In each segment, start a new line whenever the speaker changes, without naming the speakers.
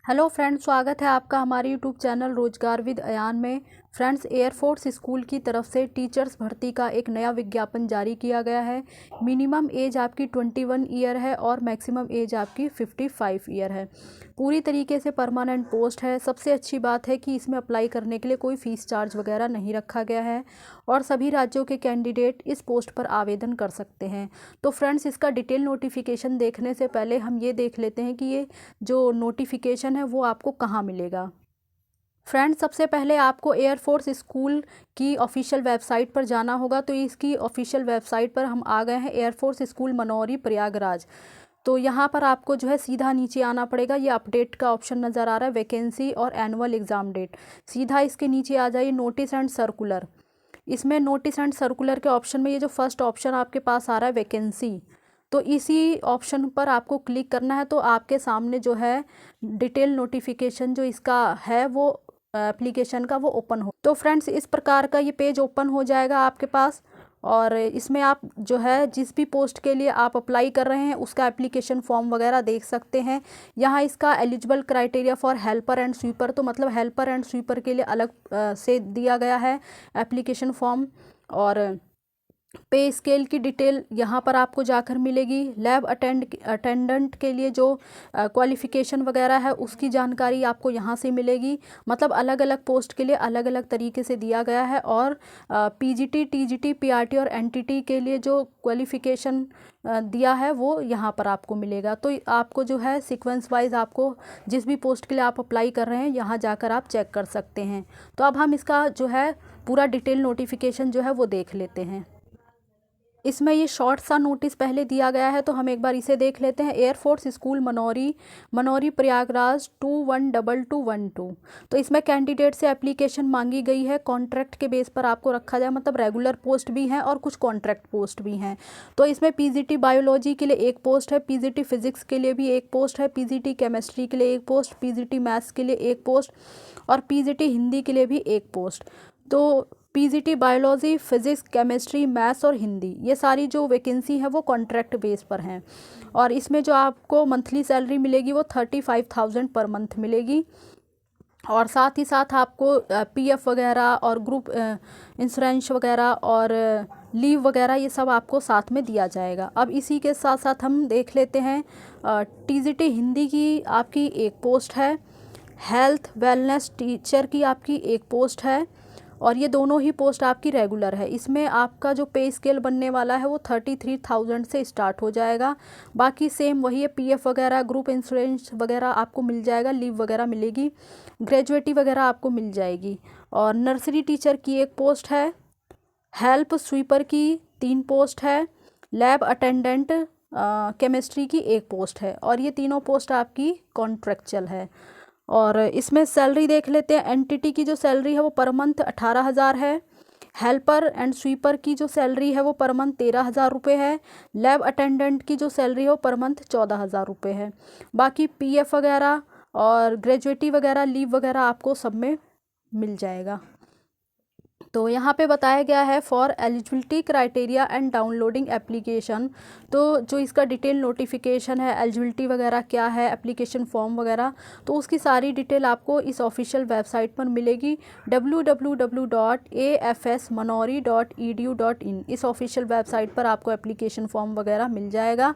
Hello friends, स्वागत है आपका हमारे यूट्यूब चैनल रोजगार विद अयान में। फ्रेंड्स, एयरफोर्स स्कूल की तरफ से टीचर्स भर्ती का एक नया विज्ञापन जारी किया गया है। मिनिमम एज आपकी 21 ईयर है और मैक्सिमम एज आपकी 55 ईयर है। पूरी तरीके से परमानेंट पोस्ट है। सबसे अच्छी बात है कि इसमें अप्लाई करने के लिए कोई फ़ीस चार्ज वगैरह नहीं रखा गया है और सभी राज्यों के कैंडिडेट इस पोस्ट पर आवेदन कर सकते हैं। तो फ्रेंड्स, इसका डिटेल नोटिफिकेशन देखने से पहले हम ये देख लेते हैं कि ये जो नोटिफिकेशन है वो आपको कहाँ मिलेगा। फ्रेंड्स, सबसे पहले आपको एयरफोर्स स्कूल की ऑफिशियल वेबसाइट पर जाना होगा। तो इसकी ऑफिशियल वेबसाइट पर हम आ गए हैं, एयरफोर्स स्कूल मनौरी प्रयागराज। तो यहाँ पर आपको जो है सीधा नीचे आना पड़ेगा। ये अपडेट का ऑप्शन नज़र आ रहा है, वैकेंसी और एनुअल एग्ज़ाम डेट। सीधा इसके नीचे आ जाइए, नोटिस एंड सर्कुलर। इसमें नोटिस एंड सर्कुलर के ऑप्शन में ये जो फर्स्ट ऑप्शन आपके पास आ रहा है वैकेंसी, तो इसी ऑप्शन पर आपको क्लिक करना है। तो आपके सामने जो है डिटेल नोटिफिकेशन जो इसका है वो एप्लीकेशन का वो ओपन हो। तो फ्रेंड्स, इस प्रकार का ये पेज ओपन हो जाएगा आपके पास और इसमें आप जो है जिस भी पोस्ट के लिए आप अप्लाई कर रहे हैं उसका एप्लीकेशन फॉर्म वगैरह देख सकते हैं। यहाँ इसका eligible criteria for helper and sweeper, तो मतलब हेल्पर एंड स्वीपर के लिए अलग से दिया गया है एप्लीकेशन फॉर्म। और पे स्केल की डिटेल यहाँ पर आपको जाकर मिलेगी। लैब अटेंडेंट के लिए जो क्वालिफ़िकेशन वगैरह है उसकी जानकारी आपको यहाँ से मिलेगी। मतलब अलग अलग पोस्ट के लिए अलग अलग तरीके से दिया गया है। और पीजीटी, टीजीटी, पीआरटी और एनटीटी के लिए जो क्वालिफ़िकेशन दिया है वो यहाँ पर आपको मिलेगा। तो आपको जो है सीक्वेंस वाइज आपको जिस भी पोस्ट के लिए आप अप्लाई कर रहे हैं यहाँ जाकर आप चेक कर सकते हैं। तो अब हम इसका जो है पूरा डिटेल नोटिफिकेशन जो है वो देख लेते हैं। इसमें ये शॉर्ट सा नोटिस पहले दिया गया है, तो हम एक बार इसे देख लेते हैं। Air force school Manauri Prayagraj 212212। तो इसमें कैंडिडेट से एप्लीकेशन मांगी गई है। कॉन्ट्रैक्ट के बेस पर आपको रखा जाए, मतलब रेगुलर पोस्ट भी हैं और कुछ कॉन्ट्रैक्ट पोस्ट भी हैं। तो इसमें पीजीटी बायोलॉजी के लिए एक पोस्ट है, पीजीटी फिजिक्स के लिए भी एक पोस्ट है, पीजीटी केमिस्ट्री के लिए एक पोस्ट, पीजीटी मैथ्स के लिए एक पोस्ट और पीजीटी हिंदी के लिए भी एक पोस्ट। तो PGT biology, physics, chemistry, maths और हिंदी, ये सारी जो वैकेंसी है वो कॉन्ट्रैक्ट बेस पर हैं। और इसमें जो आपको मंथली सैलरी मिलेगी वो 35,000 पर मंथ मिलेगी। और साथ ही साथ आपको पीएफ वगैरह और ग्रुप इंश्योरेंस वगैरह और लीव वगैरह ये सब आपको साथ में दिया जाएगा। अब इसी के साथ साथ हम देख लेते हैं टीजीटी हिंदी की आपकी एक पोस्ट है, हेल्थ वेलनेस टीचर की आपकी एक पोस्ट है और ये दोनों ही पोस्ट आपकी रेगुलर है। इसमें आपका जो पे स्केल बनने वाला है वो 33,000 से स्टार्ट हो जाएगा। बाकी सेम वही है, पीएफ वगैरह, ग्रुप इंश्योरेंस वगैरह आपको मिल जाएगा, लीव वगैरह मिलेगी, ग्रेजुएटी वगैरह आपको मिल जाएगी। और नर्सरी टीचर की एक पोस्ट है, हेल्प स्वीपर की 3 पोस्ट है, लैब अटेंडेंट केमिस्ट्री की एक पोस्ट है और ये तीनों पोस्ट आपकी कॉन्ट्रेक्चुअल है। और इसमें सैलरी देख लेते हैं। एनटीटी की जो सैलरी है वो पर मंथ 18,000 है। हेल्पर एंड स्वीपर की जो सैलरी है वो पर मंथ 13,000 रुपये है। लैब अटेंडेंट की जो सैलरी है वो पर मंथ 14,000 रुपये है। बाकी पीएफ वगैरह और ग्रेजुएटी वगैरह, लीव वगैरह आपको सब में मिल जाएगा। तो यहाँ पे बताया गया है for eligibility criteria and downloading application. तो जो इसका डिटेल नोटिफिकेशन है, एलिजिबिलिटी वगैरह क्या है, एप्लीकेशन फॉर्म वगैरह, तो उसकी सारी डिटेल आपको इस ऑफिशियल वेबसाइट पर मिलेगी, www.afsmanori.edu.in। इस ऑफिशियल वेबसाइट पर आपको एप्लीकेशन फॉर्म वगैरह मिल जाएगा।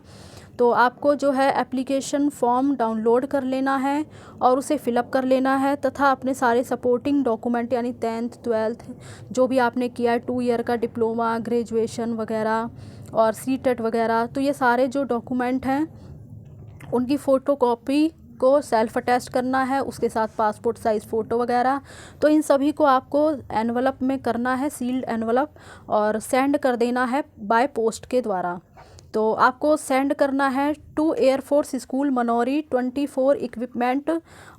तो आपको जो है एप्लीकेशन फॉर्म डाउनलोड कर लेना है और उसे फिलअप कर लेना है तथा अपने सारे सपोर्टिंग डॉक्यूमेंट यानी 10th 12th जो भी आपने किया है, 2 ईयर का डिप्लोमा, ग्रेजुएशन वगैरह और सीटेट वगैरह, तो ये सारे जो डॉक्यूमेंट हैं उनकी फ़ोटोकॉपी को सेल्फ अटैच करना है, उसके साथ पासपोर्ट साइज़ फ़ोटो वगैरह। तो इन सभी को आपको एनवलप में करना है, सील्ड एनवलप, और सेंड कर देना है बाय पोस्ट के द्वारा। तो आपको सेंड करना है to air force school Manauri 24 equipment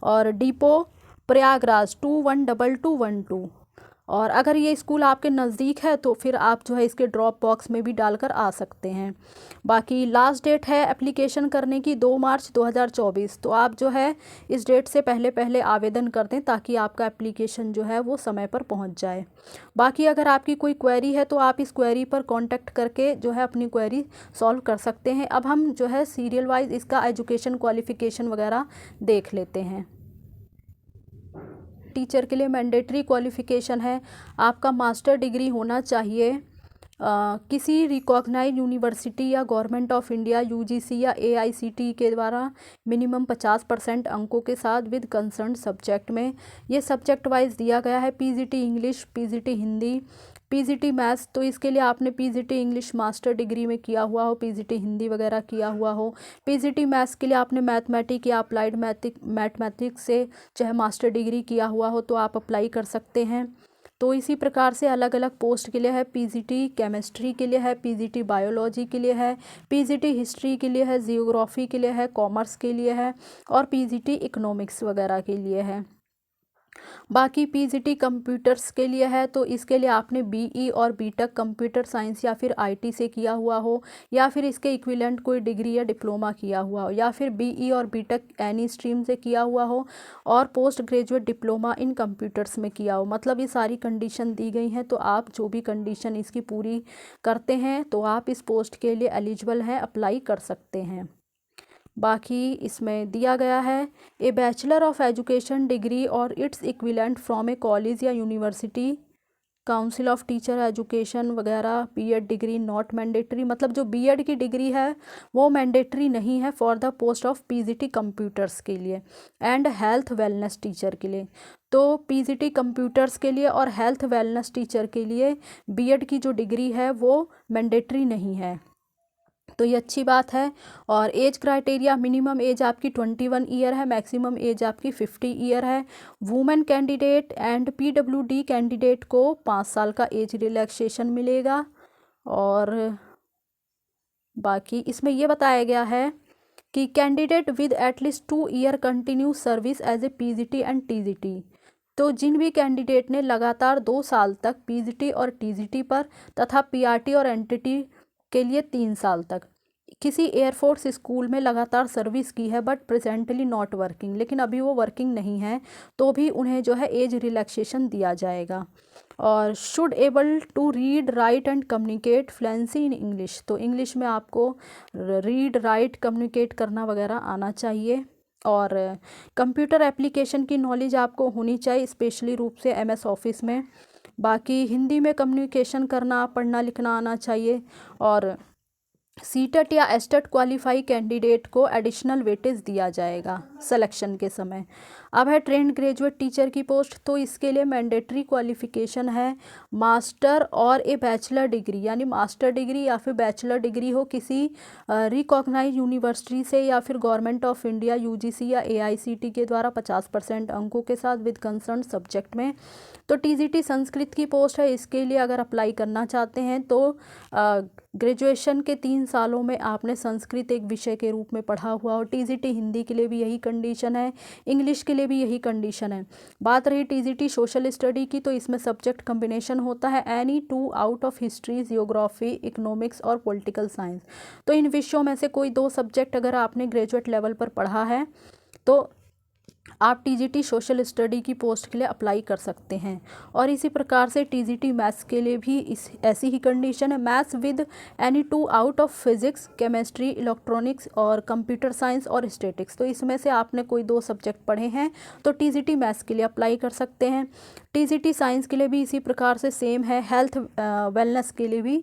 और डिपो प्रयागराज 212212। और अगर ये स्कूल आपके नज़दीक है तो फिर आप जो है इसके ड्रॉप बॉक्स में भी डालकर आ सकते हैं। बाकी लास्ट डेट है एप्लीकेशन करने की 2 मार्च 2024। तो आप जो है इस डेट से पहले पहले आवेदन कर दें ताकि आपका एप्लीकेशन जो है वो समय पर पहुंच जाए। बाकी अगर आपकी कोई क्वेरी है तो आप इस क्वेरी पर कांटेक्ट करके जो है अपनी क्वेरी सॉल्व कर सकते हैं। अब हम जो है सीरियल वाइज इसका एजुकेशन क्वालिफ़िकेशन वगैरह देख लेते हैं। टीचर के लिए मैंडेटरी क्वालिफ़िकेशन है आपका मास्टर डिग्री होना चाहिए किसी रिकॉग्नाइज यूनिवर्सिटी या गवर्नमेंट ऑफ इंडिया यूजीसी या एआईसीटी के द्वारा मिनिमम 50% अंकों के साथ विद कंसर्न सब्जेक्ट में। ये सब्जेक्ट वाइज दिया गया है, PGT English, PGT Hindi, PGT maths. तो इसके लिए आपने पीजीटी इंग्लिश मास्टर डिग्री में किया हुआ हो, पीजीटी हिंदी वगैरह किया हुआ हो। पीजीटी मैथ्स के लिए आपने मैथमेटिक या अप्लाइड मैथमेटिक्स से चाहे मास्टर डिग्री किया हुआ हो तो आप अप्लाई कर सकते हैं। तो इसी प्रकार से अलग अलग पोस्ट के लिए है, पीजीटी केमिस्ट्री के लिए है, पीजीटी बायोलॉजी के लिए है, पीजीटी हिस्ट्री के लिए है, जियोग्राफी के लिए है, कॉमर्स के लिए है और पीजीटी इकोनॉमिक्स वगैरह के लिए है। बाकी पीजीटी कंप्यूटर्स के लिए है, तो इसके लिए आपने बीई और बीटेक कंप्यूटर साइंस या फिर आईटी से किया हुआ हो या फिर इसके इक्विवेलेंट कोई डिग्री या डिप्लोमा किया हुआ हो या फिर बीई और बीटेक एनी स्ट्रीम से किया हुआ हो और post graduate diploma in computers में किया हो। मतलब ये सारी कंडीशन दी गई हैं, तो आप जो भी कंडीशन इसकी पूरी करते हैं तो आप इस पोस्ट के लिए एलिजिबल हैं, अप्लाई कर सकते हैं। बाकी इसमें दिया गया है a bachelor of education degree और its equivalent from a college या university, council of teacher education वगैरह, बीएड डिग्री नॉट मैंडेटरी। मतलब जो बीएड की डिग्री है वो मैंडेटरी नहीं है for the post of PGT computers के लिए एंड हेल्थ वेलनेस टीचर के लिए। तो पीजीटी कंप्यूटर्स के लिए और हेल्थ वेलनेस टीचर के लिए बीएड की जो डिग्री है वो मैंडेटरी नहीं है, तो ये अच्छी बात है। और एज क्राइटेरिया, मिनिमम एज आपकी 21 ईयर है, मैक्सिमम एज आपकी 50 ईयर है। Women candidate and PWD candidate को 5 साल का एज रिलैक्सेशन मिलेगा। और बाकी इसमें ये बताया गया है कि candidate with at least 2 year continue service as a PGT and TGT. तो जिन भी कैंडिडेट ने लगातार 2 साल तक पीजीटी और टीजीटी पर तथा पीआरटी और एनटीटी के लिए 3 साल तक किसी एयरफोर्स स्कूल में लगातार सर्विस की है बट प्रेजेंटली नॉट वर्किंग, लेकिन अभी वो वर्किंग नहीं है, तो भी उन्हें जो है एज रिलैक्सेशन दिया जाएगा। और should able to read write and communicate fluency in English. तो इंग्लिश में आपको रीड राइट कम्युनिकेट करना वगैरह आना चाहिए। और कंप्यूटर एप्लीकेशन की नॉलेज आपको होनी चाहिए, स्पेशली रूप से एमएस ऑफिस में। बाकी हिंदी में कम्युनिकेशन करना, पढ़ना लिखना आना चाहिए। और सीटेट या एस्टेट क्वालिफाई कैंडिडेट को एडिशनल वेटेज दिया जाएगा सिलेक्शन के समय। अब है ट्रेंड ग्रेजुएट टीचर की पोस्ट, तो इसके लिए मैंडेटरी क्वालिफिकेशन है मास्टर और ए बैचलर डिग्री, यानी मास्टर डिग्री या फिर बैचलर डिग्री हो किसी रिकॉग्नाइज यूनिवर्सिटी से या फिर गवर्नमेंट ऑफ इंडिया यूजीसी या एआईसीटी के द्वारा 50% अंकों के साथ विद कंसर्न सब्जेक्ट में। तो टीजीटी संस्कृत की पोस्ट है, इसके लिए अगर अप्लाई करना चाहते हैं तो ग्रेजुएशन के 3 सालों में आपने संस्कृत एक विषय के रूप में पढ़ा हुआ हो। टीजीटी हिंदी के लिए भी यही कंडीशन है, इंग्लिश के लिए भी यही कंडीशन है। बात रही टीजीटी सोशल स्टडी की, तो इसमें सब्जेक्ट कम्बिनेशन होता है any 2 out of history, geography, economics और पॉलिटिकल साइंस। तो इन विषयों में से कोई 2 सब्जेक्ट अगर आपने ग्रेजुएट लेवल पर पढ़ा है तो आप टीजीटी सोशल स्टडी की पोस्ट के लिए अप्लाई कर सकते हैं। और इसी प्रकार से टीजीटी मैथ्स के लिए भी ऐसी ही कंडीशन है, maths with any 2 out of physics, chemistry, electronics और कंप्यूटर साइंस और स्टैटिक्स। तो इसमें से आपने कोई 2 सब्जेक्ट पढ़े हैं तो टीजीटी मैथ्स के लिए अप्लाई कर सकते हैं। टीजीटी साइंस के लिए भी इसी प्रकार से सेम है। हेल्थ वेलनेस के लिए भी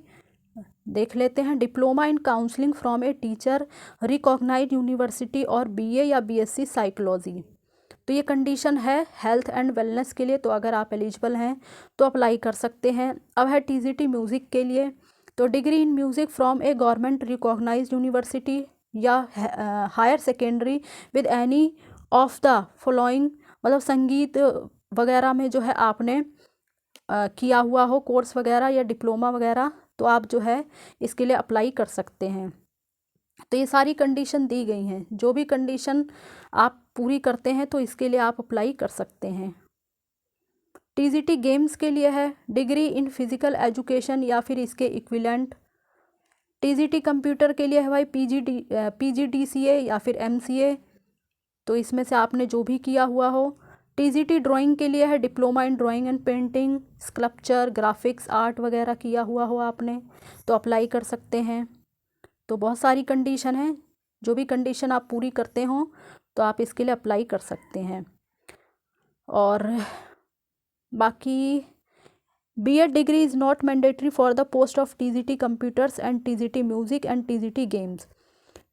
देख लेते हैं, diploma in counselling from a teacher recognised university और बीए या बीएससी साइकोलॉजी। तो ये कंडीशन है हेल्थ एंड वेलनेस के लिए, तो अगर आप एलिजिबल हैं तो अप्लाई कर सकते हैं। अब है टीजीटी म्यूज़िक के लिए, तो degree in music from a government recognized university या higher secondary with any of the following, मतलब संगीत वगैरह में जो है आपने किया हुआ हो कोर्स वगैरह या डिप्लोमा वगैरह, तो आप जो है इसके लिए अप्लाई कर सकते हैं। तो ये सारी कंडीशन दी गई हैं, जो भी कंडीशन आप पूरी करते हैं तो इसके लिए आप अप्लाई कर सकते हैं। टीजीटी गेम्स के लिए है डिग्री इन फिजिकल एजुकेशन या फिर इसके इक्विवेलेंट। टीजीटी कंप्यूटर के लिए है भाई पीजीडीसीए या फिर एमसीए, तो इसमें से आपने जो भी किया हुआ हो। टीजीटी ड्राइंग के लिए है diploma in drawing and painting, sculpture, graphics, art वगैरह किया हुआ हो आपने तो अप्लाई कर सकते हैं। तो बहुत सारी कंडीशन है, जो भी कंडीशन आप पूरी करते हो तो आप इसके लिए अप्लाई कर सकते हैं। और बाकी BEd degree is not mandatory for the post of TGT computers and TGT music and TGT games.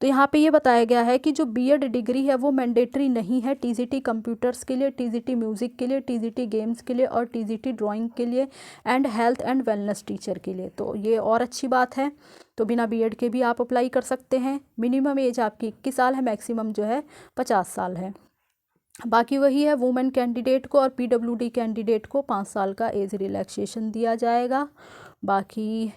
तो यहाँ पे ये बताया गया है कि जो बीएड डिग्री है वो मैंडेटरी नहीं है टीजीटी कंप्यूटर्स के लिए, टीजीटी म्यूज़िक के लिए, टीजीटी गेम्स के लिए और टीजीटी ड्राइंग के लिए and health and wellness teacher के लिए। तो ये और अच्छी बात है। तो बिना बीएड के भी आप अप्लाई कर सकते हैं। मिनिमम एज आपकी 21 साल है, मैक्सिमम जो है 50 साल है। बाकी वही है, वुमेन कैंडिडेट को और पीडब्ल्यूडी कैंडिडेट को 5 साल का एज रिलैक्सेशन दिया जाएगा। बाकी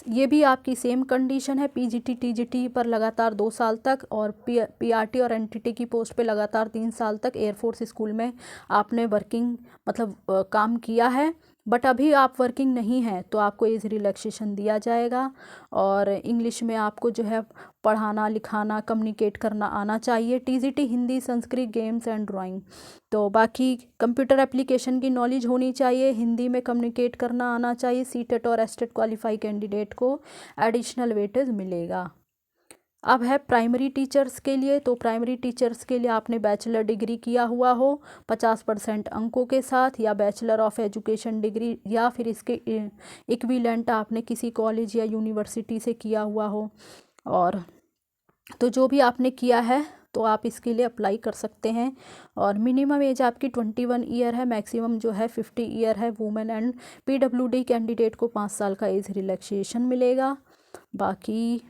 ये भी आपकी सेम कंडीशन है, पीजीटी टीजीटी पर लगातार 2 साल तक और पीआरटी और एनटीटी की पोस्ट पे लगातार 3 साल तक एयरफोर्स स्कूल में आपने वर्किंग मतलब काम किया है, बट अभी आप वर्किंग नहीं हैं तो आपको एज रिलैक्सेशन दिया जाएगा। और इंग्लिश में आपको जो है पढ़ाना लिखाना कम्युनिकेट करना आना चाहिए। TGT Hindi Sanskrit games and drawing. तो बाकी कंप्यूटर एप्लीकेशन की नॉलेज होनी चाहिए, हिंदी में कम्युनिकेट करना आना चाहिए। सीटेट और एस्टेट क्वालिफाई कैंडिडेट को एडिशनल वेटेज मिलेगा। अब है प्राइमरी टीचर्स के लिए। तो प्राइमरी टीचर्स के लिए आपने बैचलर डिग्री किया हुआ हो 50% अंकों के साथ, या बैचलर ऑफ एजुकेशन डिग्री या फिर इसके इक्विवेलेंट आपने किसी कॉलेज या यूनिवर्सिटी से किया हुआ हो। और तो जो भी आपने किया है तो आप इसके लिए अप्लाई कर सकते हैं। और मिनिमम एज आपकी 21 ईयर है, मैक्सिमम जो है 50 ईयर है। वुमेन एंड पीडब्ल्यूडी कैंडिडेट को 5 साल का एज रिलैक्सेशन मिलेगा। बाकी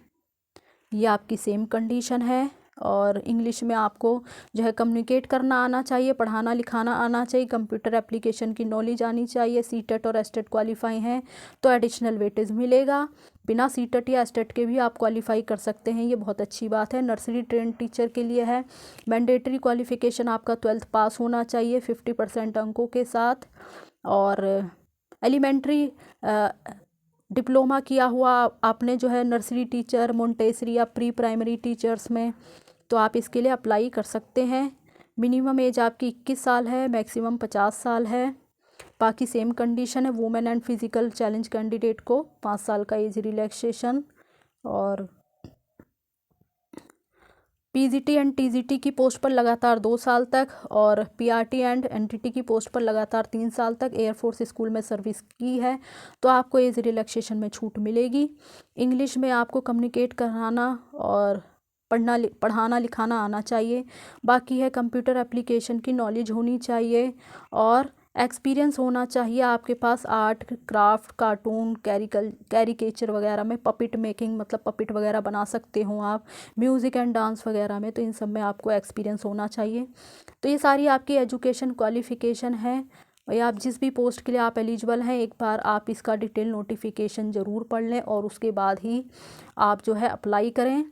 ये आपकी सेम कंडीशन है। और इंग्लिश में आपको जो है कम्युनिकेट करना आना चाहिए, पढ़ाना लिखाना आना चाहिए, कंप्यूटर एप्लीकेशन की नॉलेज आनी चाहिए। सीटेट और एस्टेट क्वालिफाई हैं तो एडिशनल वेटेज मिलेगा। बिना सीटेट या एस्टेट के भी आप क्वालिफाई कर सकते हैं, ये बहुत अच्छी बात है। नर्सरी ट्रेंड टीचर के लिए है, मैंडेटरी क्वालिफिकेशन आपका 12th पास होना चाहिए 50% अंकों के साथ। और एलिमेंट्री डिप्लोमा किया हुआ आपने जो है नर्सरी टीचर, मोंटेसरी या प्री प्राइमरी टीचर्स में, तो आप इसके लिए अप्लाई कर सकते हैं। मिनिमम एज आपकी 21 साल है, मैक्सिमम 50 साल है। बाकी सेम कंडीशन है, women and physical challenge candidate को 5 साल का एज रिलैक्सेशन। और पीजीटी एंड टीजीटी की पोस्ट पर लगातार 2 साल तक और पीआरटी एंड एनटीटी की पोस्ट पर लगातार 3 साल तक एयरफोर्स स्कूल में सर्विस की है तो आपको एज रिलैक्सेशन में छूट मिलेगी। इंग्लिश में आपको कम्युनिकेट कराना और पढ़ाना लिखाना आना चाहिए। बाकी है कंप्यूटर एप्लीकेशन की नॉलेज होनी चाहिए और एक्सपीरियंस होना चाहिए आपके पास आर्ट क्राफ्ट कार्टून कैरिकेचर वगैरह में, पपिट मेकिंग मतलब पपिट वगैरह बना सकते हो आप, म्यूज़िक एंड डांस वगैरह में, तो इन सब में आपको एक्सपीरियंस होना चाहिए। तो ये सारी आपकी एजुकेशन क्वालिफ़िकेशन है या आप जिस भी पोस्ट के लिए आप एलिजिबल हैं, एक बार आप इसका डिटेल नोटिफिकेशन ज़रूर पढ़ लें और उसके बाद ही आप जो है अप्लाई करें।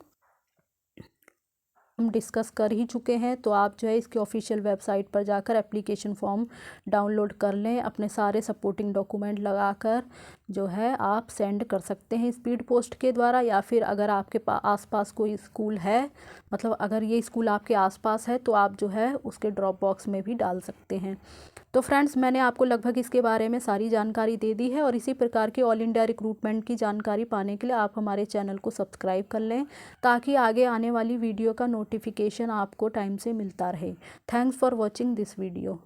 हम डिस्कस कर ही चुके हैं, तो आप जो है इसके ऑफिशियल वेबसाइट पर जाकर एप्लीकेशन फॉर्म डाउनलोड कर लें, अपने सारे सपोर्टिंग डॉक्यूमेंट लगाकर जो है आप सेंड कर सकते हैं स्पीड पोस्ट के द्वारा। या फिर अगर आपके आसपास कोई स्कूल है, मतलब अगर ये स्कूल आपके आसपास है तो आप जो है उसके ड्रॉप बॉक्स में भी डाल सकते हैं। तो फ्रेंड्स, मैंने आपको लगभग इसके बारे में सारी जानकारी दे दी है और इसी प्रकार के ऑल इंडिया रिक्रूटमेंट की जानकारी पाने के लिए आप हमारे चैनल को सब्सक्राइब कर लें ताकि आगे आने वाली वीडियो का नोटिफिकेशन आपको टाइम से मिलता रहे। Thanks for watching this video.